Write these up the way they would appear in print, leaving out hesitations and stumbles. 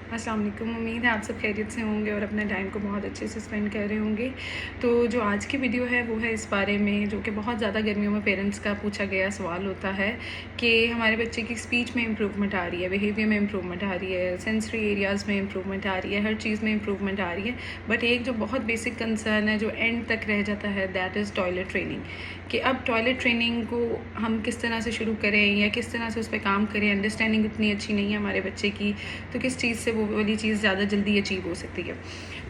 अस्सलाम वालेकुम। उम्मीद है आप सब खैरियत से होंगे और अपने टाइम को बहुत अच्छे से स्पेंड कर रहे होंगे। तो जो आज की वीडियो है वो है इस बारे में, जो कि बहुत ज़्यादा गर्मियों में पेरेंट्स का पूछा गया सवाल होता है कि हमारे बच्चे की स्पीच में इम्प्रूवमेंट आ रही है, बिहेवियर में इम्प्रूवमेंट आ रही है, सेंसरी एरियाज़ में इम्प्रूवमेंट आ रही है, हर चीज़ में इम्प्रूवमेंट आ रही है। बट एक जो बहुत बेसिक कंसर्न है जो एंड तक रह जाता है, दैट इज़ टॉयलेट ट्रेनिंग। कि अब टॉयलेट ट्रेनिंग को हम किस तरह से शुरू करें या किस तरह से उस पर काम करें। अंडरस्टैंडिंग इतनी अच्छी नहीं है हमारे बच्चे की, तो किस चीज़ से वो वाली चीज़ ज़्यादा जल्दी अचीव हो सकती है।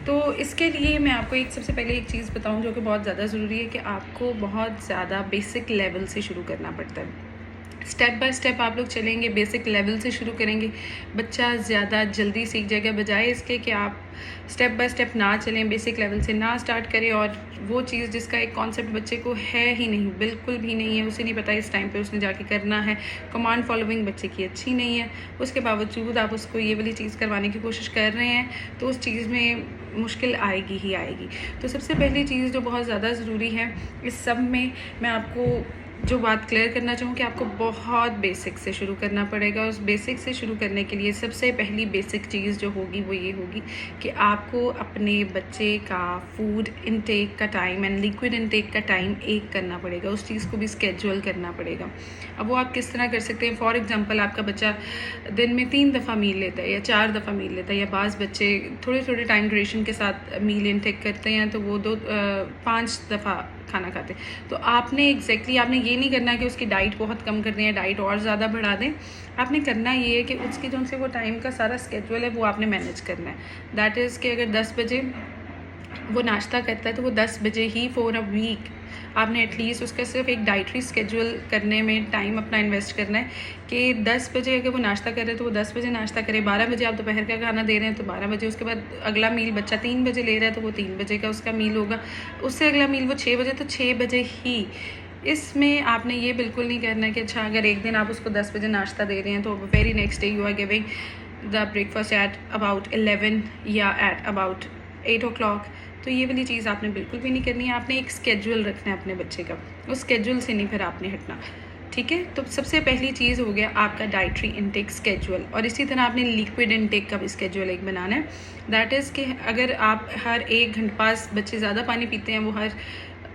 तो इसके लिए मैं आपको सबसे पहले एक चीज़ बताऊं जो कि बहुत ज़्यादा ज़रूरी है, कि आपको बहुत ज़्यादा बेसिक लेवल से शुरू करना पड़ता है। स्टेप बाय स्टेप आप लोग चलेंगे, बेसिक लेवल से शुरू करेंगे, बच्चा ज़्यादा जल्दी सीख जाएगा, बजाय इसके कि आप स्टेप बाय स्टेप ना चलें, बेसिक लेवल से ना स्टार्ट करें और वो चीज़ जिसका एक कॉन्सेप्ट बच्चे को है ही नहीं, बिल्कुल भी नहीं है, उसे नहीं पता इस टाइम पे उसने जाके करना है, कमांड फॉलोइंग बच्चे की अच्छी नहीं है, उसके बावजूद आप उसको ये वाली चीज़ करवाने की कोशिश कर रहे हैं, तो उस चीज़ में मुश्किल आएगी ही आएगी। तो सबसे पहली चीज़ जो बहुत ज़्यादा ज़रूरी है इस सब में, मैं आपको जो बात क्लियर करना चाहूँ कि आपको बहुत बेसिक से शुरू करना पड़ेगा। उस बेसिक से शुरू करने के लिए सबसे पहली बेसिक चीज़ जो होगी वो ये होगी कि आपको अपने बच्चे का फूड इनटेक का टाइम एंड लिक्विड इनटेक का टाइम एक करना पड़ेगा, उस चीज़ को भी स्केड्यूल करना पड़ेगा। अब वो आप किस तरह कर सकते हैं? फॉर एग्जांपल, आपका बच्चा दिन में 3 दफ़ा मील लेता है या 4 दफ़ा मील लेता है, या बाज़ बच्चे थोड़े थोड़े टाइम ड्यूरेशन के साथ मील इनटेक करते हैं, तो वो 5 दफ़ा खाना खाते हैं। तो आपने आपने ये नहीं करना कि उसकी डाइट बहुत कम कर दें या डाइट और ज़्यादा बढ़ा दें। आपने करना ये है कि उसकी जो उनसे वो टाइम का सारा स्केड्यूल है वो आपने मैनेज करना है। दैट इज़ कि अगर 10 बजे वो नाश्ता करता है तो वो 10 बजे ही फॉर अ वीक आपने एटलीस्ट उसका सिर्फ एक डाइटरी स्केड्यूल करने में टाइम अपना इन्वेस्ट करना है कि 10 बजे अगर वो नाश्ता कर रहे हैं तो वो 10 बजे नाश्ता करे, 12 बजे आप दोपहर का खाना दे रहे हैं तो 12 बजे, उसके बाद अगला मील बच्चा 3 बजे ले रहा है तो वो 3 बजे का उसका मील होगा, उससे अगला मील वो 6 बजे, तो 6 बजे ही। इसमें आपने ये बिल्कुल नहीं करना कि अच्छा अगर एक दिन आप उसको 10 बजे नाश्ता दे रहे हैं तो very next day you are giving the breakfast at about 11 या एट अबाउट 8 o'clock। तो ये वाली चीज़ आपने बिल्कुल भी नहीं करनी है। आपने एक स्केड्यूल रखना है अपने बच्चे का, उस स्केड्यूल से नहीं फिर आपने हटना, ठीक है। तो सबसे पहली चीज़ हो गया आपका डाइटरी इनटेक स्केड्यूल, और इसी तरह आपने लिक्विड इनटेक का भी स्केड्यूल एक बनाना है। दैट इज़ कि अगर आप हर 1 घंटे पास बच्चे ज़्यादा पानी पीते हैं, वो हर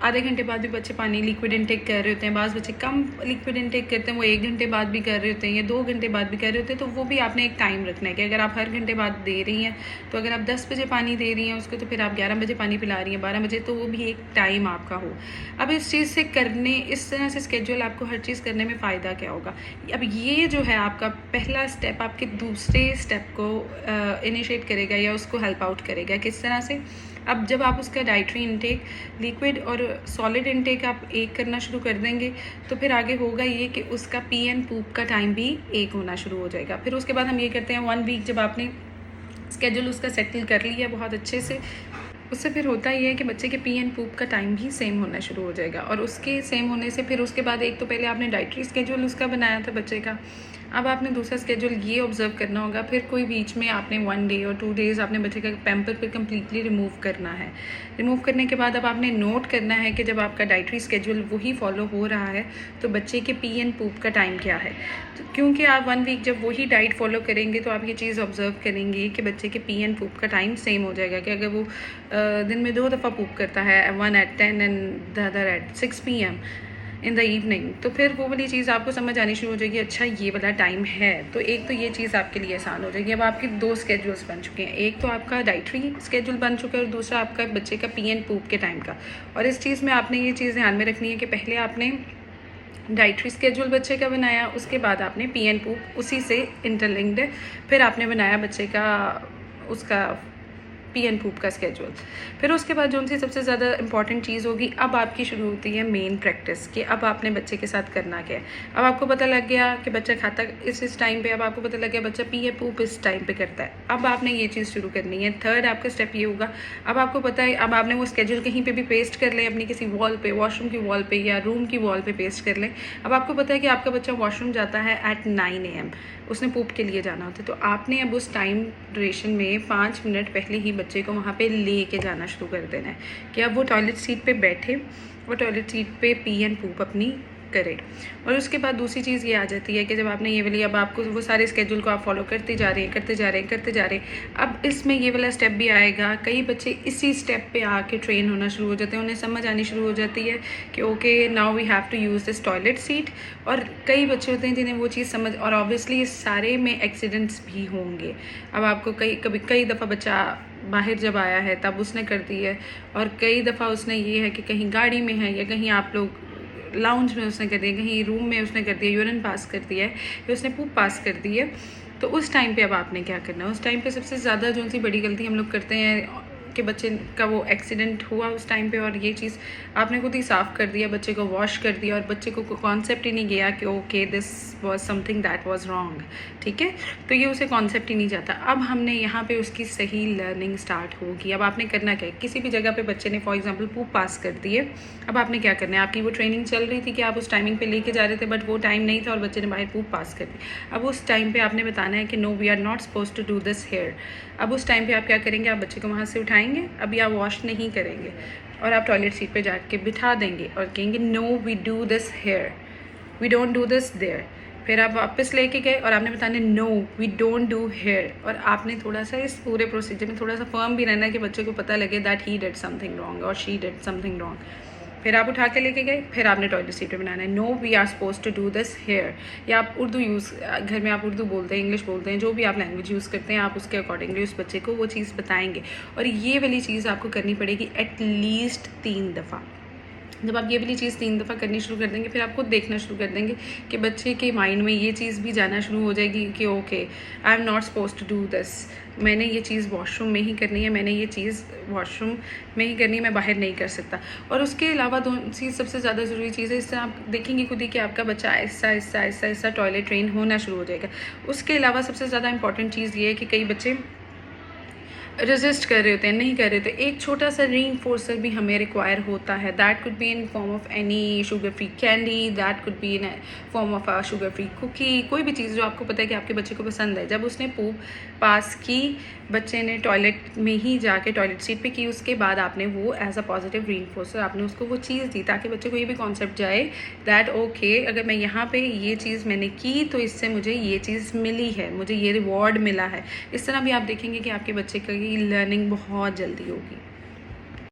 आधे घंटे बाद भी बच्चे पानी लिक्विड इनटेक कर रहे होते हैं, बाज़ बच्चे कम लिक्विड इनटेक करते हैं, वो 1 घंटे बाद भी कर रहे होते हैं या 2 घंटे बाद भी कर रहे होते हैं, तो वो भी आपने एक टाइम रखना है कि अगर आप हर घंटे बाद दे रही हैं, तो अगर आप 10 बजे पानी दे रही हैं उसको, तो फिर आप 11 बजे पानी पिला रही हैं, 12 बजे, तो वो भी एक टाइम आपका हो। अब इस चीज़ से करने, इस तरह से स्केड्यूल आपको हर चीज़ करने में फ़ायदा क्या होगा? अब ये जो है आपका पहला स्टेप आपके दूसरे स्टेप को इनिशिएट करेगा या उसको हेल्प आउट करेगा। किस तरह से? अब जब आप उसका डाइटरी इनटेक लिक्विड और सॉलिड इनटेक आप एक करना शुरू कर देंगे, तो फिर आगे होगा ये कि उसका पी एंड पूप का टाइम भी एक होना शुरू हो जाएगा। फिर उसके बाद हम ये करते हैं 1 वीक जब आपने स्केड्यूल उसका सेटल कर लिया बहुत अच्छे से, उससे फिर होता ये है कि बच्चे के पी एंड पूप का टाइम भी सेम होना शुरू हो जाएगा। और उसके सेम होने से फिर उसके बाद एक तो पहले आपने डाइटरी स्केड्यूल उसका बनाया था बच्चे का, अब आपने दूसरा स्केड्यूल ये ऑब्जर्व करना होगा, फिर कोई बीच में आपने 1 डे और 2 डेज़ आपने बच्चे का पैम्पर पर कम्प्लीटली रिमूव करना है। रिमूव करने के बाद अब आपने नोट करना है कि जब आपका डाइटरी स्केड्यूल वही फॉलो हो रहा है तो बच्चे के पी एंड पूप का टाइम क्या है। तो क्योंकि आप 1 वीक जब वही डाइट फॉलो करेंगे तो आप ये चीज़ ऑब्जर्व करेंगे कि बच्चे के पी एंड पूप का टाइम सेम हो जाएगा। कि अगर वो दिन में 2 दफ़ा पूप करता है, 1 at 10 and the other at 6 PM in the evening, तो फिर वो वाली चीज़ आपको समझ आनी शुरू हो जाएगी, अच्छा ये वाला टाइम है। तो एक तो ये चीज़ आपके लिए आसान हो जाएगी। अब आपके 2 स्केड्यूल्स बन चुके हैं, एक तो आपका डाइटरी स्केड्यूल बन चुका है और दूसरा आपका बच्चे का पी एंड पूप के टाइम का। और इस चीज़ में आपने ये चीज़ ध्यान में रखनी है कि पहले आपने डाइटरी स्केड्यूल बच्चे का बनाया, उसके बाद आपने पी एंड पूप उसी से इंटरलिंक्ड है, फिर आपने बनाया बच्चे का उसका पी एंड पूप का स्केड्यूल। फिर उसके बाद जो उनसे सबसे ज़्यादा इंपॉर्टेंट चीज़ होगी, अब आपकी शुरू होती है मेन प्रैक्टिस कि अब आपने बच्चे के साथ करना क्या है। अब आपको पता लग गया कि बच्चा खाता इस टाइम पे, अब आपको पता लग गया बच्चा पी या पूप इस टाइम पे करता है, अब आपने ये चीज़ शुरू करनी है। थर्ड आपका स्टेप ये होगा, अब आपको पता है, अब आपने वो स्केड्यूल कहीं पर भी पेस्ट कर लें, अपनी किसी वॉल पर, वॉशरूम की वॉल पर या रूम की वॉल पर पेस्ट कर लें। अब आपको पता है कि आपका बच्चा वॉशरूम जाता है एट 9 AM, उसने पूप के लिए जाना होता है, तो आपने अब उस टाइम ड्यूरेशन में 5 मिनट पहले ही बच्चे को वहाँ पे ले के जाना शुरू कर देना है कि अब वो टॉयलेट सीट पे बैठे, वो टॉयलेट सीट पे पी एंड पूप अपनी करें। और उसके बाद दूसरी चीज़ ये आ जाती है कि जब आपने ये वाली, अब आपको वो सारे स्केड्यूल को आप फॉलो करते जा रहे हैं, अब इसमें ये वाला स्टेप भी आएगा। कई बच्चे इसी स्टेप पे आके ट्रेन होना शुरू हो जाते हैं, उन्हें समझ आनी शुरू हो जाती है कि okay now we have to use this toilet seat. और कई बच्चे होते हैं जिन्हें वो चीज़ समझ, और ऑब्वियसली इस सारे में एक्सीडेंट्स भी होंगे। अब आपको कई दफ़ा बच्चा बाहर जब आया है तब उसने कर दी है, और कई दफ़ा उसने ये है कि कहीं गाड़ी में है या कहीं आप लोग लाउंज में उसने कर दिया, कहीं रूम में उसने कर दिया, यूरिन पास कर दिया है या उसने पूप पास कर दी है। तो उस टाइम पे अब आपने क्या करना है? उस टाइम पे सबसे ज़्यादा जो सी बड़ी गलती हम लोग करते हैं कि बच्चे का वो एक्सीडेंट हुआ उस टाइम पे, और ये चीज़ आपने खुद ही साफ़ कर दिया, बच्चे को वॉश कर दिया, और बच्चे को कॉन्सेप्ट ही नहीं गया कि okay this was something that was wrong, ठीक है। तो ये उसे कॉन्सेप्ट ही नहीं जाता। अब हमने यहाँ पे उसकी सही लर्निंग स्टार्ट होगी। अब आपने करना क्या है? किसी भी जगह पे बच्चे ने फॉर एग्जांपल पूप पास कर दिए, अब आपने क्या करना है? आपकी वो ट्रेनिंग चल रही थी कि आप उस टाइमिंग पे लेके जा रहे थे, बट वो टाइम नहीं था और बच्चे ने बाहर पूप पास कर दी। अब उस टाइम पे आपने बताना है कि no we are not suppose to do this here. अब उस टाइम पे आप क्या करेंगे? आप बच्चे को वहाँ से उठाएंगे, अभी आप वॉश नहीं करेंगे, और आप टॉयलेट सीट पे जाके बिठा देंगे और कहेंगे no we do this here, we don't do this there. फिर आप वापस लेके गए और आपने बताना no we don't do here, और आपने थोड़ा सा इस पूरे प्रोसीजर में थोड़ा सा फर्म भी रहना है कि बच्चे को पता लगे that he did something wrong और शी डिड समथिंग रॉन्ग। फिर आप उठा के लेके गए, फिर आपने टॉयलेट सीट पे बनाना है no we are suppose to do this here. या आप उर्दू यूज़, घर में आप उर्दू बोलते हैं, इंग्लिश बोलते हैं, जो भी आप लैंग्वेज यूज़ करते हैं, आप उसके अकॉर्डिंगली उस बच्चे को वो चीज़ बताएंगे। और ये वाली चीज़ आपको करनी पड़ेगी एटलीस्ट 3 दफ़ा। जब आप ये वाली चीज़ 3 दफ़ा करनी शुरू कर देंगे, फिर आप खुद देखना शुरू कर देंगे कि बच्चे के माइंड में ये चीज़ भी जाना शुरू हो जाएगी कि okay I am not suppose to do this, मैंने ये चीज़ वॉशरूम में ही करनी है, मैंने ये चीज़ वॉशरूम में ही करनी है, मैं बाहर नहीं कर सकता। और उसके अलावा चीज़ सबसे ज़्यादा ज़रूरी चीज़ है, इससे आप देखेंगे खुद ही कि आपका बच्चा ऐसा टॉयलेट ट्रेन होना शुरू हो जाएगा। उसके अलावा सबसे ज़्यादा इंपॉर्टेंट चीज़ ये है कि कई बच्चे रेजिस्ट कर रहे होते हैं, नहीं कर रहे होते। एक छोटा सा रीइंफोर्सर भी हमें रिक्वायर होता है। That could be in form of any sugar free candy, that could be in form of a sugar free cookie, कोई भी चीज़ जो आपको पता है कि आपके बच्चे को पसंद है। जब उसने पूप पास की, बच्चे ने टॉयलेट में ही जाके टॉयलेट सीट पे की, उसके बाद आपने वो एज अ पॉजिटिव रीइंफोर्सर आपने उसको वो चीज़ दी, ताकि बच्चे को ये भी कॉन्सेप्ट जाए दैट ओके अगर मैं यहाँ पे ये चीज़ मैंने की तो इससे मुझे ये चीज़ मिली है, मुझे ये रिवॉर्ड मिला है। इस तरह भी आप देखेंगे कि आपके बच्चे की लर्निंग बहुत जल्दी होगी।